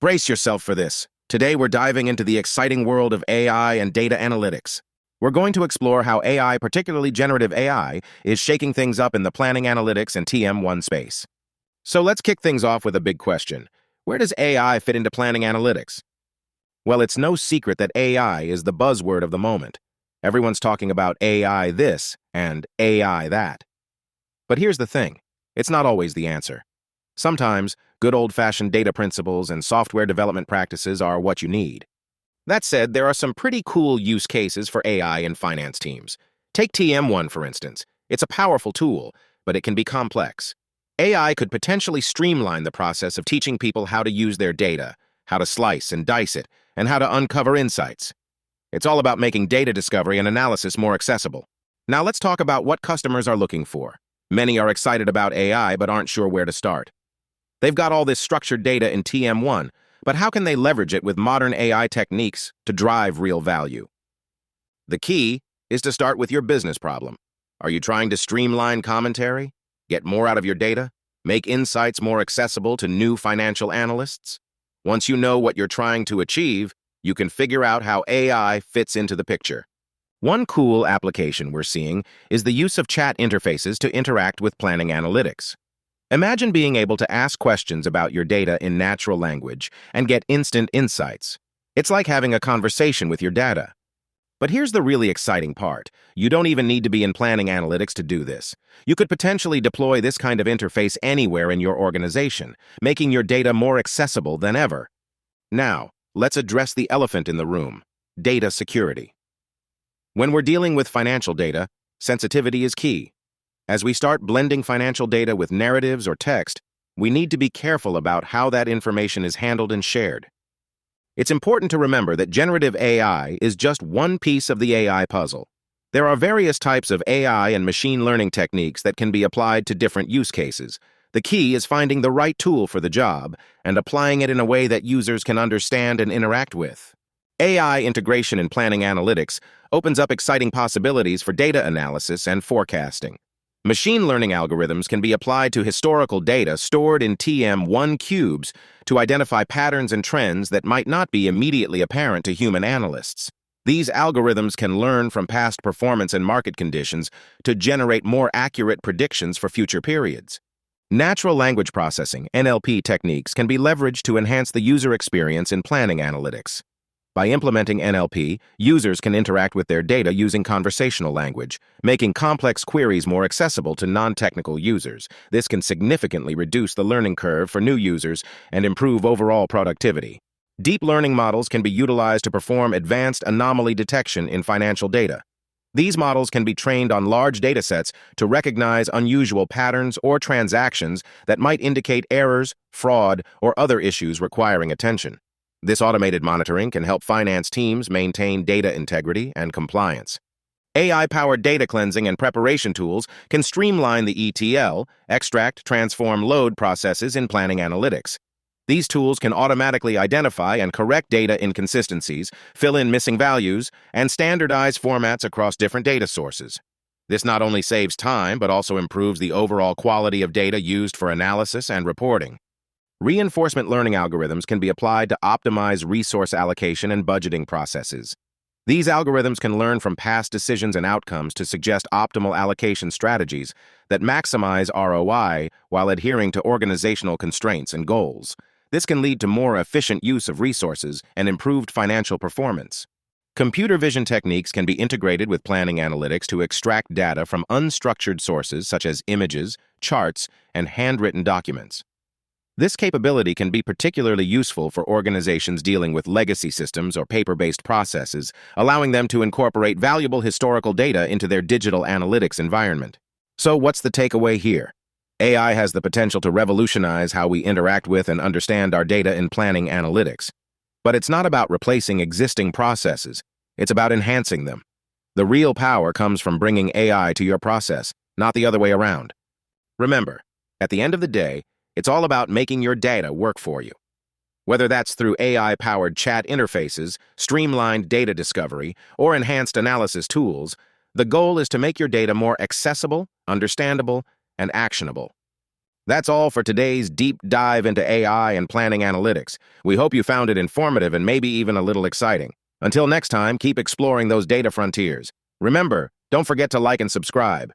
Brace yourself for this. Today we're diving into the exciting world of AI and data analytics. We're going to explore how AI, particularly generative AI, is shaking things up in the planning analytics and TM1 space. So let's kick things off with a big question. Where does AI fit into planning analytics? Well, it's no secret that AI is the buzzword of the moment. Everyone's talking about AI this and AI that. But here's the thing. It's not always the answer. Sometimes, good old-fashioned data principles and software development practices are what you need. That said, there are some pretty cool use cases for AI in finance teams. Take TM1, for instance. It's a powerful tool, but it can be complex. AI could potentially streamline the process of teaching people how to use their data, how to slice and dice it, and how to uncover insights. It's all about making data discovery and analysis more accessible. Now let's talk about what customers are looking for. Many are excited about AI but aren't sure where to start. They've got all this structured data in TM1, but how can they leverage it with modern AI techniques to drive real value? The key is to start with your business problem. Are you trying to streamline commentary, get more out of your data, make insights more accessible to new financial analysts? Once you know what you're trying to achieve, you can figure out how AI fits into the picture. One cool application we're seeing is the use of chat interfaces to interact with planning analytics. Imagine being able to ask questions about your data in natural language and get instant insights. It's like having a conversation with your data. But here's the really exciting part. You don't even need to be in planning analytics to do this. You could potentially deploy this kind of interface anywhere in your organization, making your data more accessible than ever. Now, let's address the elephant in the room: data security. When we're dealing with financial data, sensitivity is key. As we start blending financial data with narratives or text, we need to be careful about how that information is handled and shared. It's important to remember that generative AI is just one piece of the AI puzzle. There are various types of AI and machine learning techniques that can be applied to different use cases. The key is finding the right tool for the job and applying it in a way that users can understand and interact with. AI integration in planning analytics opens up exciting possibilities for data analysis and forecasting. Machine learning algorithms can be applied to historical data stored in TM1 cubes to identify patterns and trends that might not be immediately apparent to human analysts. These algorithms can learn from past performance and market conditions to generate more accurate predictions for future periods. Natural language processing, NLP techniques, can be leveraged to enhance the user experience in planning analytics. By implementing NLP, users can interact with their data using conversational language, making complex queries more accessible to non-technical users. This can significantly reduce the learning curve for new users and improve overall productivity. Deep learning models can be utilized to perform advanced anomaly detection in financial data. These models can be trained on large datasets to recognize unusual patterns or transactions that might indicate errors, fraud, or other issues requiring attention. This automated monitoring can help finance teams maintain data integrity and compliance. AI-powered data cleansing and preparation tools can streamline the ETL, extract, transform, load processes in planning analytics. These tools can automatically identify and correct data inconsistencies, fill in missing values, and standardize formats across different data sources. This not only saves time, but also improves the overall quality of data used for analysis and reporting. Reinforcement learning algorithms can be applied to optimize resource allocation and budgeting processes. These algorithms can learn from past decisions and outcomes to suggest optimal allocation strategies that maximize ROI while adhering to organizational constraints and goals. This can lead to more efficient use of resources and improved financial performance. Computer vision techniques can be integrated with planning analytics to extract data from unstructured sources such as images, charts, and handwritten documents. This capability can be particularly useful for organizations dealing with legacy systems or paper-based processes, allowing them to incorporate valuable historical data into their digital analytics environment. So what's the takeaway here? AI has the potential to revolutionize how we interact with and understand our data in planning analytics. But it's not about replacing existing processes. It's about enhancing them. The real power comes from bringing AI to your process, not the other way around. Remember, at the end of the day, it's all about making your data work for you. Whether that's through AI-powered chat interfaces, streamlined data discovery, or enhanced analysis tools, the goal is to make your data more accessible, understandable, and actionable. That's all for today's deep dive into AI and planning analytics. We hope you found it informative and maybe even a little exciting. Until next time, keep exploring those data frontiers. Remember, don't forget to like and subscribe.